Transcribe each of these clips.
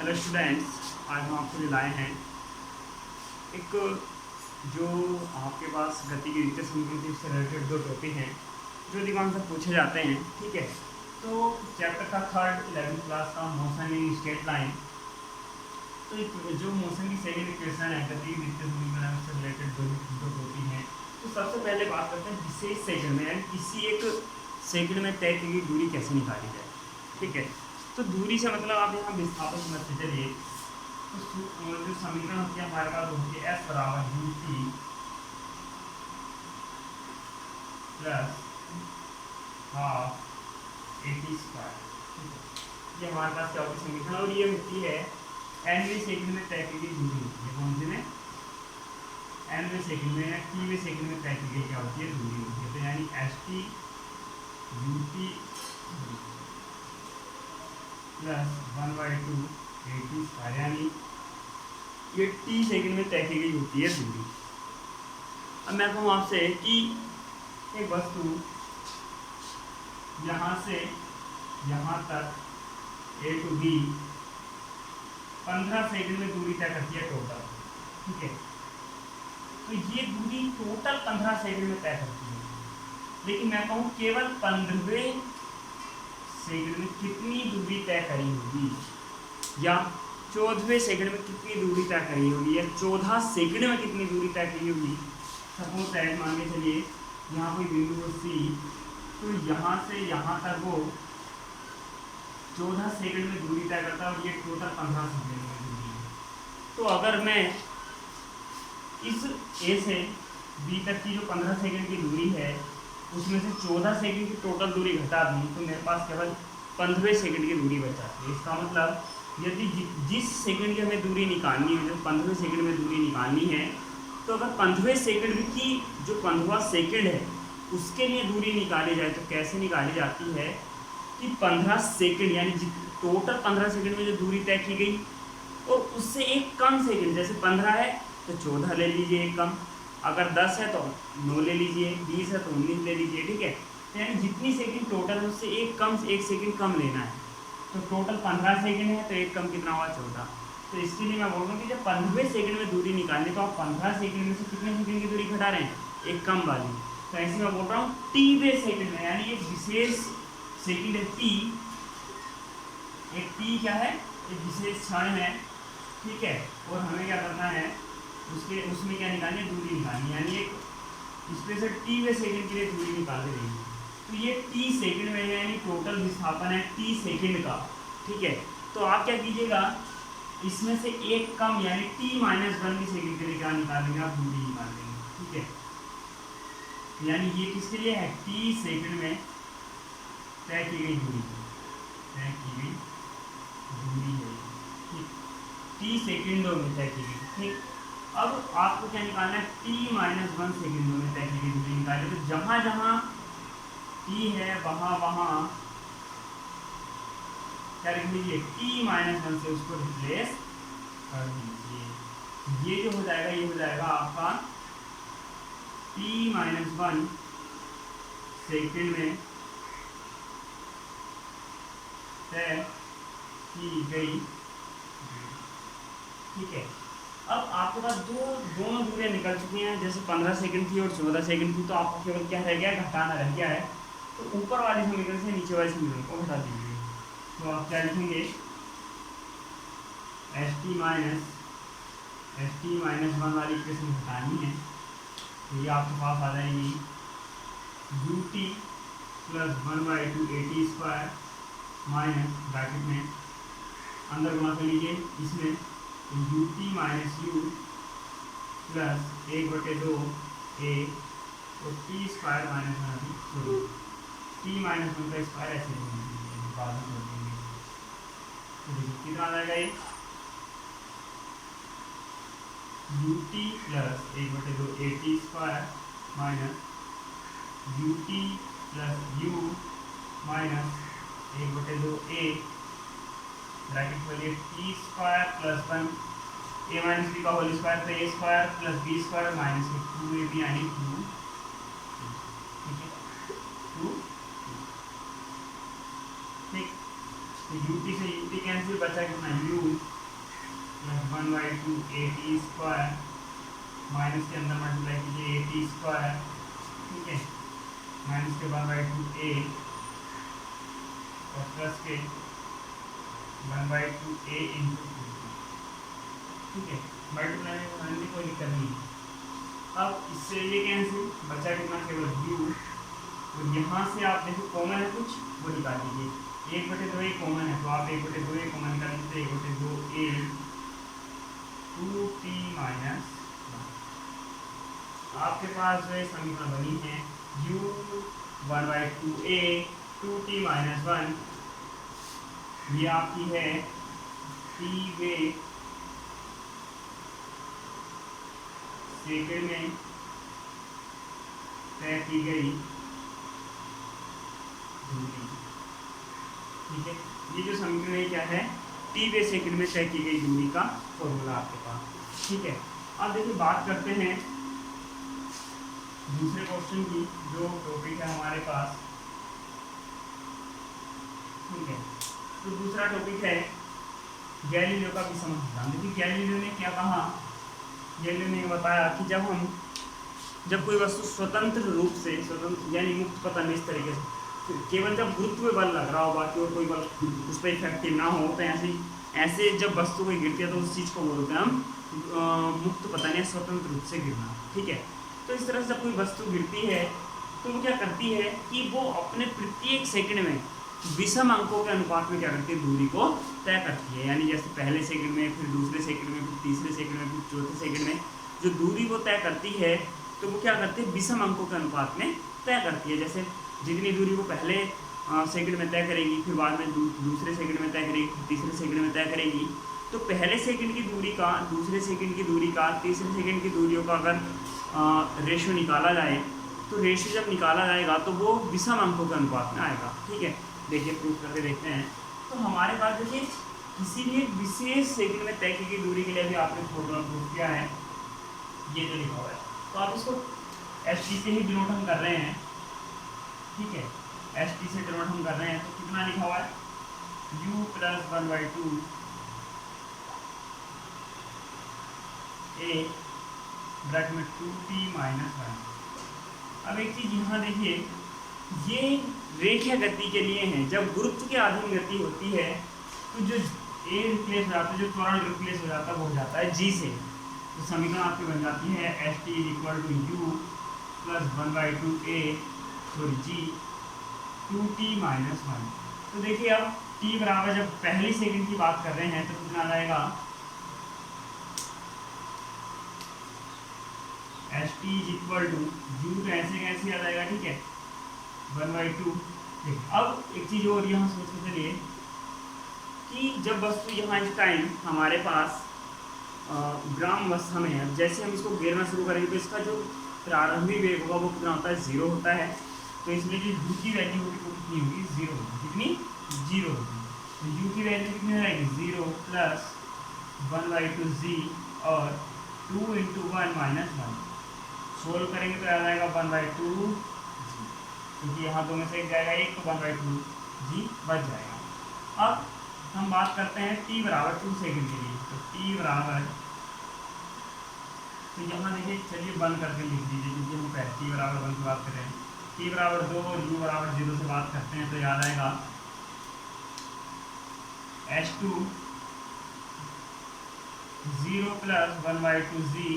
Hello students, आज हम आपके लिए लाए हैं एक जो आपके पास गति की द्वितीय समीकरण से रिलेटेड दो टॉपिक हैं जो एग्जाम से पूछे जाते हैं। ठीक है, तो चैप्टर का थर्ड 11th क्लास का मोशन इन स्ट्रेट लाइन। तो जो मोशन की सेकंड इक्वेशन है गति की द्वितीय समीकरण से रिलेटेड दो टॉपिक हैं। तो सबसे पहले बात करते हैं विशेष सेकंड में, यानी किसी एक सेकंड में तय की गई दूरी कैसे निकाली जाए। ठीक है, तो दूरी से मतलब आप यहाँ विस्थापन समझते चलिए। तो जो समीकरण होती है हमारे पास होती है एस बराबर यू टी प्लस हाफ ए टी स्क्वायर। ये हमारे पास क्या होती है समीकरण, और ये होती है एनवें सेकंड में तय की गई दूरी होती है। कौन सी में? एनवें सेकंड में या टीवें सेकंड में तय की गई क्या होती है दूरी होती है। तो यानी S T U T plus 1/2 A T square, यानी ये टी सेकंड में तय की गई होती है दूरी। अब मैं कहूँ आपसे कि एक वस्तु यहाँ से यहाँ तक ए टू बी 15 सेकंड में दूरी तय करती है टोटल। ठीक है, तो ये दूरी टोटल 15 सेकंड में तय करती है, लेकिन मैं कहूँ केवल 15वें सेकंड में कितनी दूरी तय करी होगी, या 14वें सेकंड में कितनी दूरी तय करी होगी, या 14 सेकंड में कितनी दूरी तय करी होगी। सपोज दैट मान के चलिए यहाँ कोई बिंदु हो सी, तो यहाँ से यहाँ तक वो 14 सेकंड में दूरी तय करता है, और ये टोटल 15 सेकंड में दूरी है। तो अगर मैं इस ए से बी तक की जो 15 सेकंड की दूरी है उसमें से 14 सेकंड की टोटल दूरी घटा दूँ तो मेरे पास केवल 15वें सेकंड की दूरी बच जाती है। इसका मतलब यदि जिस सेकंड की हमें दूरी निकालनी है, जो 15वें सेकंड में दूरी निकालनी है, तो अगर 15वें सेकंड की जो 15वां सेकंड है उसके लिए दूरी निकाली जाए तो कैसे निकाली जाती है कि 15 सेकंड यानी टोटल 15 सेकंड में जो दूरी तय की गई और उससे एक कम सेकंड, जैसे 15 है तो 14 ले लीजिए एक कम, अगर 10 है तो 9 ले लीजिए, 20 है तो 19 ले लीजिए। ठीक है, तो यानी जितनी सेकंड टोटल है उससे एक सेकंड कम लेना है। तो टोटल 15 सेकंड है तो एक कम कितना हुआ 14। तो इसके लिए मैं बोल रहा हूँ कि जब 15वें सेकंड में दूरी निकालनी तो आप 15 सेकंड में से कितने सेकंड की दूरी घटा रहे हैं, एक कम वाली। तो ऐसे मैं बोल रहा हूँ टीवें सेकंड में, यानी एक विशेष सेकंड है टी, एक टी क्या है, एक विशेष क्षण है। ठीक है, और हमें क्या करना है उसमें क्या निकालनी है, दूरी निकालनी, यानी एक इसमें से टीवें सेकंड के लिए दूरी निकाल रही है। तो ये टी सेकंड में है, यानी टोटल विस्थापन है टी सेकंड का। ठीक है, तो आप क्या कीजिएगा, इसमें से एक कम यानी t-1 की सेकंड के लिए क्या निकालेंगे, आप दूरी निकाल देंगे। ठीक है, यानी ये किसके लिए है, टी सेकंड में तय की गई दूरी, तय की गई दूरी है। ठीक, टी सेकंडों में तय की गई। ठीक, अब आपको क्या निकालना है, t-1 सेकंडों में तय की गई दूरी निकालिए। तो जहाँ जहाँ t है वहाँ वहाँ क्या लिख लीजिए, t-1 से उसको रिप्लेस कर दीजिए। ये जो हो जाएगा ये हो जाएगा आपका t-1 सेकंड में तय की गई। ठीक है, अब आपके पास दोनों दूरियां निकल चुकी हैं, जैसे 15 सेकंड थी और 14 सेकंड थी, तो आपको केवल क्या रह गया, घटाना रह गया है। तो ऊपर वाली समीकरण से नीचे वाली समीकरण को घटा दीजिए। तो आप क्या लिखेंगे, st-1 वाली इक्वेशन घटानी है, तो ये आपके पास आ जाएगी ut plus 1/2 A T square minus bracket में अंदर गुणा कर लीजिए इसमें ut माइनस यू प्लस 1/2 ए और टी स्क्वायर माइनस 1 t-1 का स्क्वायर ऐसे बाद में कर देंगे। तो कितना आ जाएगा ये ut plus 1/2 A T square minus ut plus U minus 1/2 A bracket में लिए T square plus 1 A minus B का होल स्क्वायर, तो A square plus B square minus 2ab यानी 2। ठीक है, 2। ठीक, तो ut से ut कैंसिल, बचा कितना u plus 1/2 AT square minus के अंदर मल्टीप्लाई कीजिए AT स्क्वायर, ठीक है, माइनस के 1/2 A और प्लस के 1/2 A इंटू 2, ठीक है, मल्टीप्लाई में बनाने की कोई दिक्कत नहीं है। अब इससे ये कैंसिल बचा कितना, केवल u, तो यहाँ से आप देखो कॉमन है कुछ, वो निकाल लीजिए, 1/2 A कॉमन है तो आप 1/2 A कॉमन निकाल लीजिए, 1/2 A 2t माइनस 1, आपके पास जो है समीकरण बनी है u 1/2 A 2t माइनस 1, ये आपकी है t वे सेकंड में तय की गई दूरी, ठीक है, ये जो समीकरण है क्या है, टी वे सेकंड में तय की गई दूरी का फॉर्मूला आपके पास, ठीक है। अब देखिए बात करते हैं दूसरे क्वेश्चन की, जो टॉपिक है हमारे पास, ठीक है, तो दूसरा टॉपिक है गैलीलियो का विषम सिद्धांत। देखिए गैलीलियो ने क्या कहा, गैलीलियो ने बताया कि जब कोई वस्तु स्वतंत्र रूप से, स्वतंत्र यानी मुक्त पतन, इस तरीके से केवल जब गुरुत्व बल लग रहा हो, बाकी और कोई बल उस पर इफेक्टिव ना हो, तो ऐसे जब वस्तु कोई गिरती है तो उस चीज़ को बोलते हैं हम मुक्त पतन या स्वतंत्र रूप से गिरना, ठीक है। तो इस तरह से जब कोई वस्तु गिरती है तो वो क्या करती है कि वो अपने प्रत्येक सेकंड में विषम अंकों के अनुपात में क्या करती है, दूरी को तय करती है। यानी जैसे पहले सेकंड में, फिर दूसरे सेकंड में, फिर तीसरे सेकंड में, फिर चौथे सेकंड में जो दूरी वो तय करती है, तो वो क्या करती है, विषम अंकों के अनुपात में तय करती है। जैसे जितनी दूरी वो पहले सेकंड में तय करेगी, फिर बाद में दूसरे सेकंड में तय करेगी, फिर तीसरे सेकंड में तय करेगी, तो पहले सेकंड की दूरी का, दूसरे सेकंड की दूरी का, तीसरे सेकंड की दूरियों का अगर रेशो निकाला जाए, तो रेशो जब निकाला जाएगा तो वो विषम अंकों के अनुपात में आएगा, ठीक है। देखिए प्रूफ करके देखते हैं। तो हमारे पास देखिए किसी भी एक विशेष सेकंड में तय की गई दूरी के लिए भी आपने फॉर्मूला प्रूफ किया है, ये जो लिखा हुआ है, तो आप इसको एस टी से ही डिनोट हम कर रहे हैं, ठीक है, एस टी से डिनोट हम कर रहे हैं। तो कितना लिखा हुआ है, u प्लस 1/2 a ब्रैकेट में 2t माइनस 1। अब एक चीज़ यहाँ देखिए, ये रेखीय गति के लिए है। जब गुरुत्व के अधीन गति होती है तो जो a रिप्लेस हो जाता है, जो त्वरण रिप्लेस हो जाता है, वो हो जाता है g से। तो समीकरण आपकी बन जाती है S T is equal to U plus 1/2 a sorry g 2t minus 1। तो देखिए अब t बराबर, जब पहली सेकंड की बात कर रहे हैं तो कितना आ जाएगा, S T is equal to U, तो ऐसे कैसे आ जाएगा, ठीक है, 1/2। अब एक चीज़ और यहाँ सोच के चलिए कि जब वस्तु यहाँ इस टाइम हमारे पास ग्राम अवस्था में है, जैसे हम इसको गिरना शुरू करेंगे तो इसका जो प्रारंभिक वेग होगा वो कितना होता है, 0 होता है। तो इसमें जो u की वैल्यू होगी वो कितनी होगी, 0 होगी, कितनी, 0 होगी। तो u की वैल्यू कितनी हो जाएगी, 0 प्लस 1/2 g और 2 × 1 माइनस 1। सोल्व करेंगे तो आ जाएगा 1/2 क्योंकि यहाँ दो में से एक जाएगा, एक तो 1/2 g बच जाएगा। अब हम बात करते हैं t बराबर 2 सेकंड के लिए। तो t बराबर, तो यहाँ देखिए, चलिए बंद करके लिख दीजिए क्योंकि हम पहले t बराबर 1 की बात कर रहे हैं। t बराबर 2 और u बराबर 0 से बात करते हैं तो याद आएगा h2 0 प्लस 1/2 g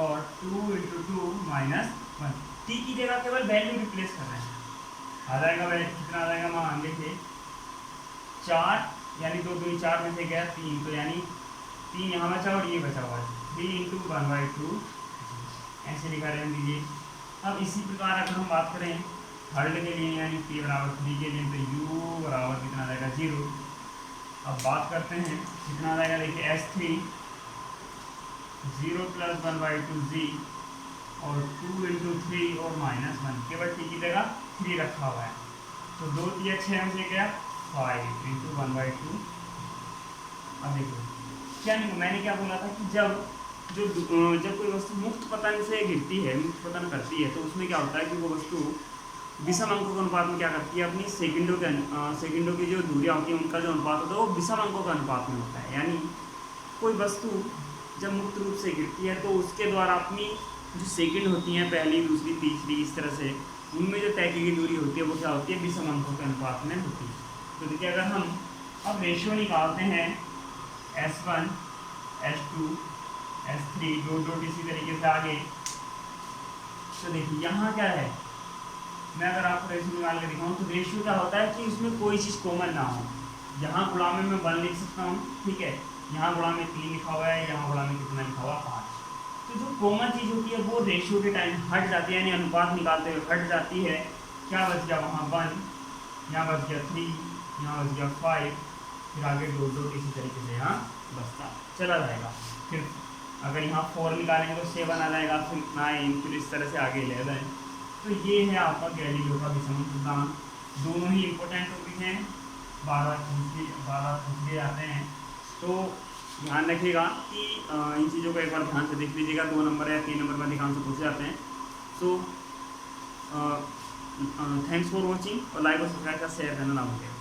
और 2 × 2 माइनस 1। t की जगह केवल वैल्यू रिप्लेस कर रहे हैं, आ जाएगा वैल्यू कितना आ जाएगा, मान देखिए 4, यानी 2 2 4 में से गया 3, तो यानी 3 यहाँ बचा और ये बचा हुआ है, 3 × 1/2 ऐसे लिखा रहने दीजिए। अब इसी प्रकार अगर हम बात करें थर्ड के लिए यानी t बराबर 3 के लिए, तो u बराबर कितना आ जाएगा, 0। अब बात करते हैं कितना आ जाएगा, देखिए s3 0 प्लस 1/2 g और 2 × 3 और माइनस 1, केवल t की जगह 3 रखा हुआ है। तो 2 3 6 में से गया 5 × 1/2। अब देखो क्या नहीं, मैंने क्या बोला था कि जब कोई वस्तु मुक्त पतन से गिरती है, मुक्त पतन करती है, तो उसमें क्या होता है कि वो वस्तु विषम अंकों के अनुपात में क्या करती है, अपनी सेकंडों की जो दूरियां होती हैं उनका जो अनुपात होता है वो विषम अंकों के अनुपात में होता है। यानी कोई वस्तु जब मुक्त रूप से गिरती है तो उसके द्वारा अपनी जो सेकंड होती हैं, पहली, दूसरी, तीसरी, इस तरह से उनमें जो तय की गई दूरी होती है वो क्या होती है, विषम अंकों के अनुपात में होती है। तो देखिए अगर हम अब रेशियो निकालते हैं S1 S2 S3 dot dot इसी तरीके से आगे, तो देखिए यहाँ क्या है, मैं अगर आपको रेशियो निकाल के दिखाऊँ तो रेशियो क्या होता है कि उसमें कोई चीज़ कॉमन ना हो। यहाँ गुणा में मैं 1 लिख सकता हूँ, ठीक है, यहाँ गुणा में 3 लिखा हुआ है, यहाँ गुणा में कितना लिखा हुआ 5। तो जो कॉमन चीज़ होती है वो रेशियो के टाइम हट जाती है, यानी अनुपात निकालते हुए हट जाती है। क्या बच गया वहाँ 1, यहाँ बच गया 3, यहाँ बच गया 5, फिर आगे 2 2 इसी तरीके से यहाँ बचता चला जाएगा। फिर अगर यहाँ 4 निकालेंगे तो 7 आ जाएगा, फिर 9, फिर इस तरह से आगे 11। तो ये है आपका गैलीलियो का विषम सिद्धांत। दोनों ही इम्पोर्टेंट टॉपिक हैं, 12 पूछ लिए जाते हैं। तो ध्यान रखिएगा कि इन चीज़ों को एक बार ध्यान से देख लीजिएगा, 2 नंबर या 3 नंबर में अधिकांश से पूछे जाते हैं। सो थैंक्स फॉर वॉचिंग, और लाइक और सब्सक्राइब का शेयर करना ना भूलिएगा।